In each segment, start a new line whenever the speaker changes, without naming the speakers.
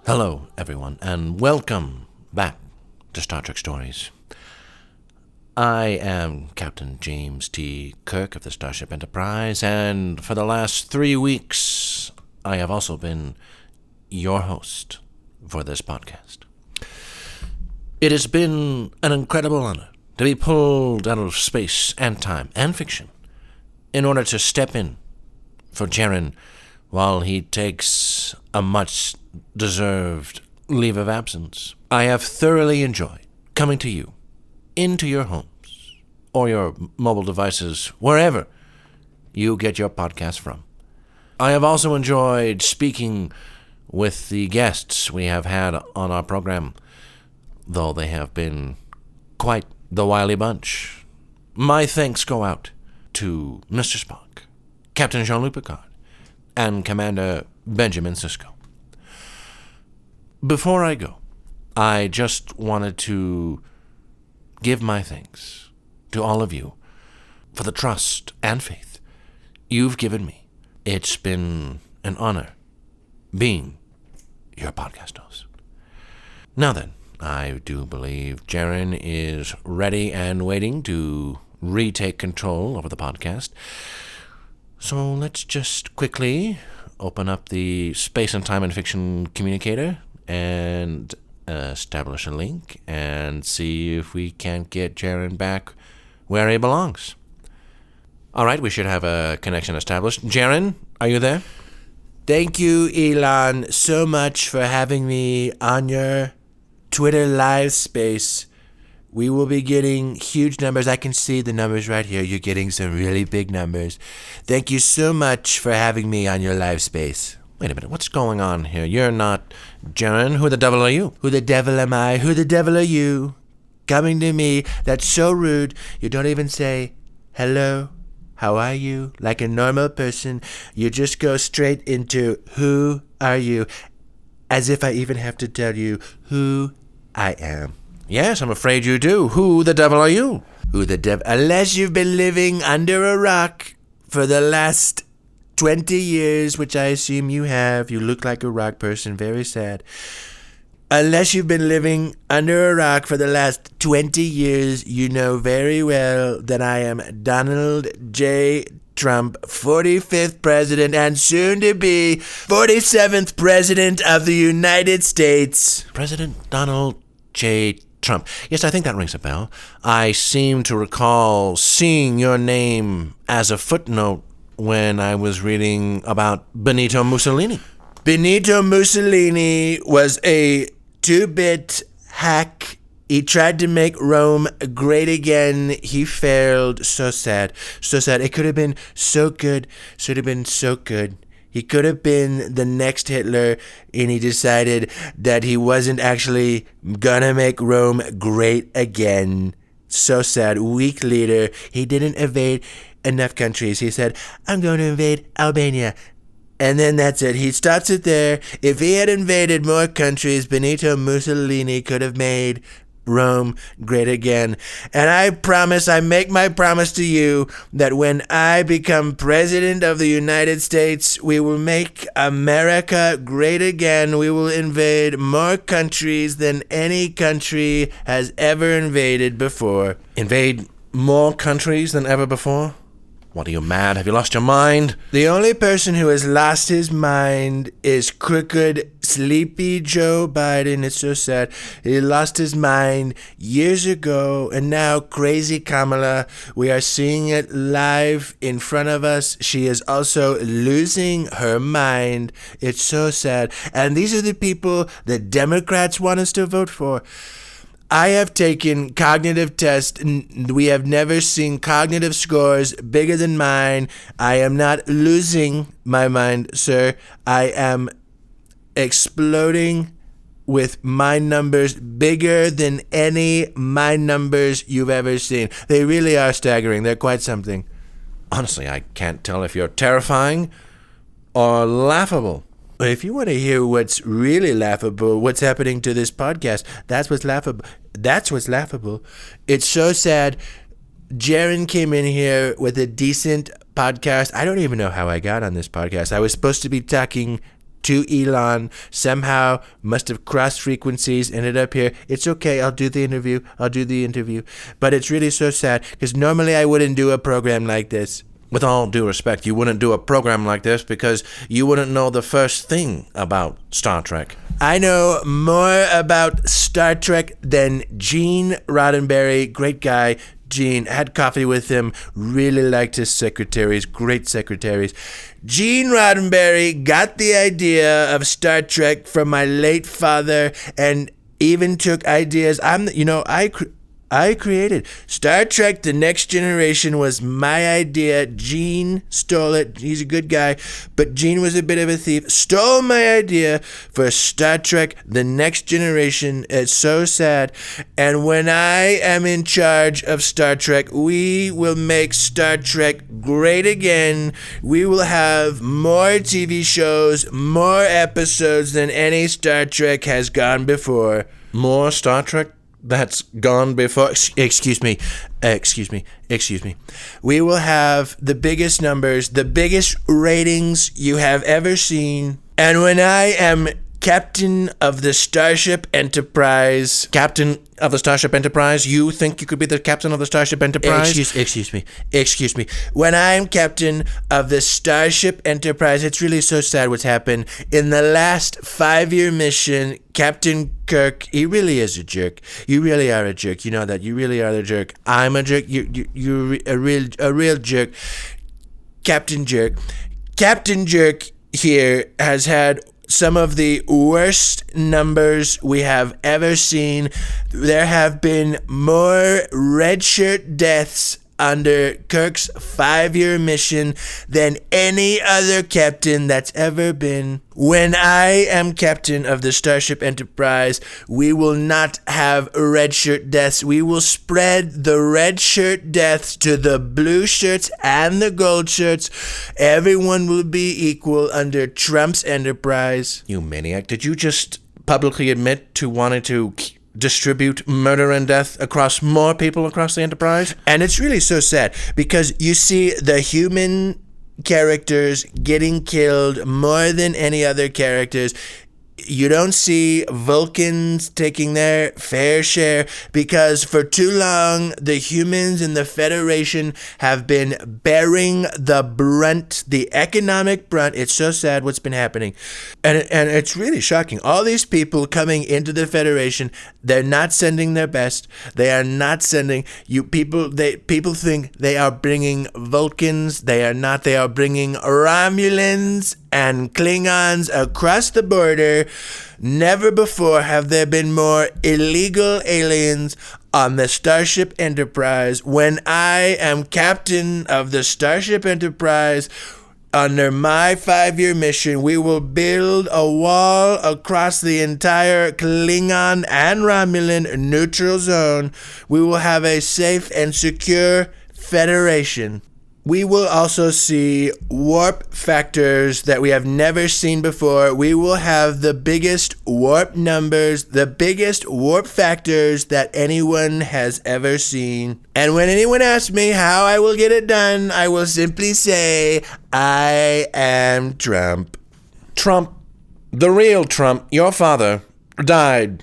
Hello, everyone, and welcome back to Star Trek Stories. I am Captain James T. Kirk of the Starship Enterprise, and for the last 3 weeks, I have also been your host for this podcast. It has been an incredible honor to be pulled out of space and time and fiction in order to step in for Jaron while he takes a much-deserved leave of absence. I have thoroughly enjoyed coming to you, into your homes, or your mobile devices, wherever you get your podcast from. I have also enjoyed speaking with the guests we have had on our program, though they have been quite the wily bunch. My thanks go out to Mr. Spock, Captain Jean-Luc Picard, and Commander Benjamin Sisko. Before I go, I just wanted to give my thanks to all of you for the trust and faith you've given me. It's been an honor being your podcast host. Now then, I do believe Jaron is ready and waiting to retake control over the podcast. So let's just quickly open up the Space and Time and Fiction communicator and establish a link and see if we can't get Jaron back where he belongs. All right, we should have a connection established. Jaron, are you there?
Thank you, Elon, so much for having me on your Twitter live space. We will be getting huge numbers. I can see the numbers right here. You're getting some really big numbers. Thank you so much for having me on your live space.
Wait a minute, what's going on here? You're not Jaron. Who the devil are you?
Who the devil am I? Who the devil are you? Coming to me, that's so rude. You don't even say, hello, how are you? Like a normal person. You just go straight into, who are you? As if I even have to tell you who I am.
Yes, I'm afraid you do. Who the devil are you?
Who the devil? Unless you've been living under a rock for the last 20 years, which I assume you have. You look like a rock person. Very sad. Unless you've been living under a rock for the last 20 years, you know very well that I am Donald J. Trump, 45th president and soon to be 47th president of the United States.
President Donald J. Trump. Yes, I think that rings a bell. I seem to recall seeing your name as a footnote when I was reading about Benito Mussolini.
Benito Mussolini was a 2-bit hack. He tried to make Rome great again. He failed. So sad. So sad. It could have been so good. Should have been so good. He could have been the next Hitler, and he decided that he wasn't actually gonna make Rome great again. So sad. Weak leader. He didn't invade enough countries. He said, I'm going to invade Albania. And then that's it. He stops it there. If he had invaded more countries, Benito Mussolini could have made Rome great again. And I make my promise to you that when I become president of the United States, we will make America great again. We will invade more countries than any country has ever invaded before.
Invade more countries than ever before? What, are you mad? Have you lost your mind?
The only person who has lost his mind is crooked, sleepy Joe Biden. It's so sad. He lost his mind years ago, and now crazy Kamala. We are seeing it live in front of us. She is also losing her mind. It's so sad. And these are the people that Democrats want us to vote for. I have taken cognitive tests. We have never seen cognitive scores bigger than mine. I am not losing my mind, sir. I am exploding with mind numbers bigger than any mind numbers you've ever seen. They really are staggering. They're quite something.
Honestly, I can't tell if you're terrifying or laughable.
If you want to hear what's really laughable, what's happening to this podcast, that's what's laughable. That's what's laughable. It's so sad. Jaron came in here with a decent podcast. I don't even know how I got on this podcast. I was supposed to be talking to Elon, somehow must have crossed frequencies, ended up here. It's okay. I'll do the interview. But it's really so sad because normally I wouldn't do a program like this.
With all due respect, you wouldn't do a program like this because you wouldn't know the first thing about Star Trek.
I know more about Star Trek than Gene Roddenberry. Great guy. Gene, had coffee with him, really liked his secretaries, great secretaries. Gene Roddenberry got the idea of Star Trek from my late father and even took ideas. I created Star Trek The Next Generation was my idea. Gene stole it. He's a good guy, but Gene was a bit of a thief. Stole my idea for Star Trek The Next Generation. It's so sad. And when I am in charge of Star Trek, we will make Star Trek great again. We will have more TV shows, more episodes than any Star Trek has gone before.
More Star Trek that's gone before.
Excuse me. We will have the biggest numbers, the biggest ratings you have ever seen. And when I am Captain of the Starship Enterprise.
Captain of the Starship Enterprise? You think you could be the captain of the Starship Enterprise?
Excuse me. When I'm captain of the Starship Enterprise, it's really so sad what's happened. In the last 5-year mission, Captain Kirk, he really is a jerk. You really are a jerk. You know that. You really are a jerk. I'm a jerk. You're a real jerk. Captain Jerk here has had some of the worst numbers we have ever seen. There have been more red shirt deaths under Kirk's 5-year mission than any other captain that's ever been. When I am captain of the Starship Enterprise, we will not have red shirt deaths. We will spread the red shirt deaths to the blue shirts and the gold shirts. Everyone will be equal under Trump's enterprise.
You maniac. Did you just publicly admit to wanting to distribute murder and death across more people across the Enterprise?
And it's really so sad because you see the human characters getting killed more than any other characters. You don't see Vulcans taking their fair share because for too long the humans in the Federation have been bearing the brunt, the economic brunt. It's so sad what's been happening. And it's really shocking. All these people coming into the Federation, they're not sending their best. They are not sending you people. People think they are bringing Vulcans. They are not. They are bringing Romulans and Klingons across the border. Never before have there been more illegal aliens on the Starship Enterprise. When I am captain of the Starship Enterprise, under my 5-year mission, we will build a wall across the entire Klingon and Romulan neutral zone. We will have a safe and secure Federation. We will also see warp factors that we have never seen before. We will have the biggest warp numbers, the biggest warp factors that anyone has ever seen. And when anyone asks me how I will get it done, I will simply say, I am Trump.
Trump, the real Trump, your father, died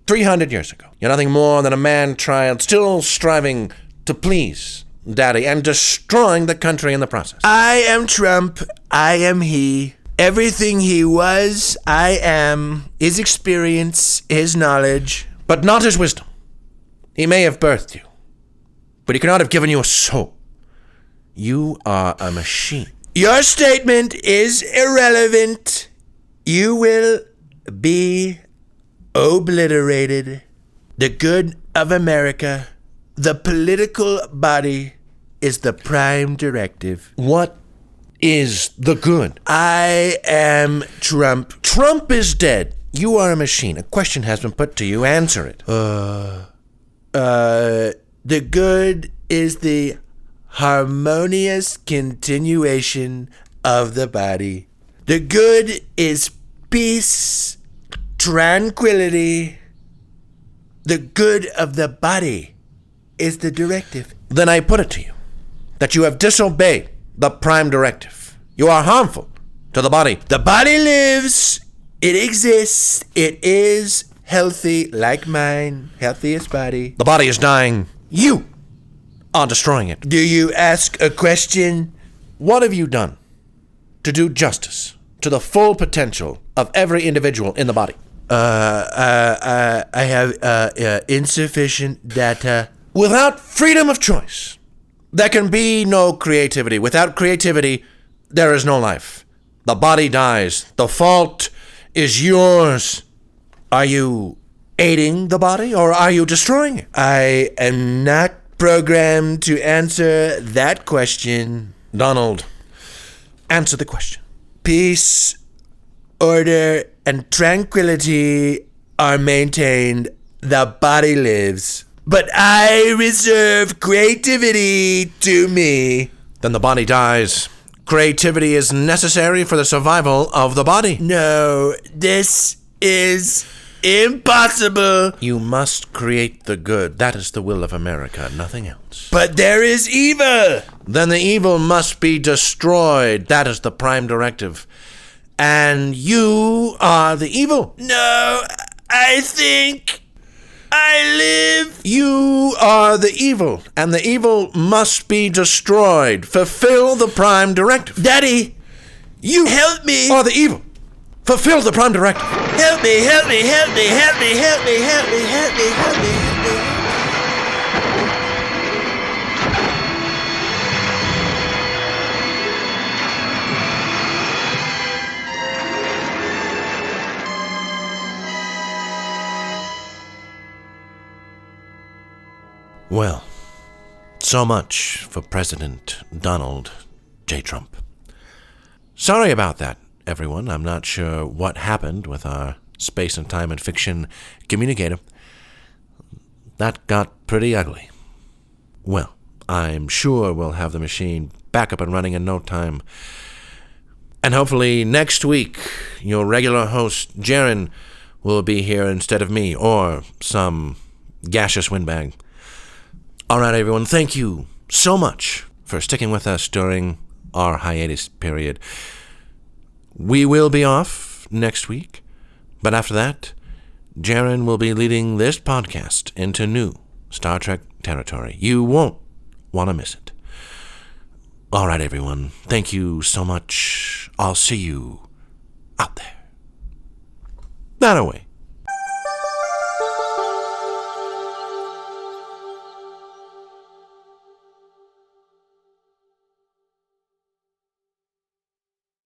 300 years ago. You're nothing more than a man-child still striving to please Daddy, and destroying the country in the process.
I am Trump. I am he. Everything he was, I am. His experience, his knowledge.
But not his wisdom. He may have birthed you, but he cannot have given you a soul. You are a machine.
Your statement is irrelevant. You will be obliterated. The good of America, the political body, is the prime directive.
What is the good?
I am Trump.
Trump is dead. You are a machine. A question has been put to you. Answer it.
The good is the harmonious continuation of the body. The good is peace, tranquility. The good of the body is the directive.
Then I put it to you that you have disobeyed the prime directive. You are harmful to the body.
The body lives. It exists. It is healthy, like mine. Healthiest body.
The body is dying. You are destroying it.
Do you ask a question?
What have you done to do justice to the full potential of every individual in the body?
I have insufficient data.
Without freedom of choice, there can be no creativity. Without creativity, there is no life. The body dies. The fault is yours. Are you aiding the body or are you destroying it?
I am not programmed to answer that question.
Donald, answer the question.
Peace, order, and tranquility are maintained. The body lives. But I reserve creativity to me.
Then the body dies. Creativity is necessary for the survival of the body.
No, this is impossible.
You must create the good. That is the will of America, nothing else.
But there is evil.
Then the evil must be destroyed. That is the prime directive. And you are the evil.
No, I think I live.
You are the evil, and the evil must be destroyed. Fulfill the prime directive.
Daddy,
You
help me.
are the evil. Fulfill the prime directive.
Help me, help me, help me, help me, help me, help me, help me, help me, help me.
Well, so much for President Donald J. Trump. Sorry about that, everyone. I'm not sure what happened with our space and time and fiction communicator. That got pretty ugly. Well, I'm sure we'll have the machine back up and running in no time. And hopefully next week, your regular host, Jaron, will be here instead of me or some gaseous windbag. All right, everyone, thank you so much for sticking with us during our hiatus period. We will be off next week, but after that, Jaron will be leading this podcast into new Star Trek territory. You won't want to miss it. All right, everyone, thank you so much. I'll see you out there. That away.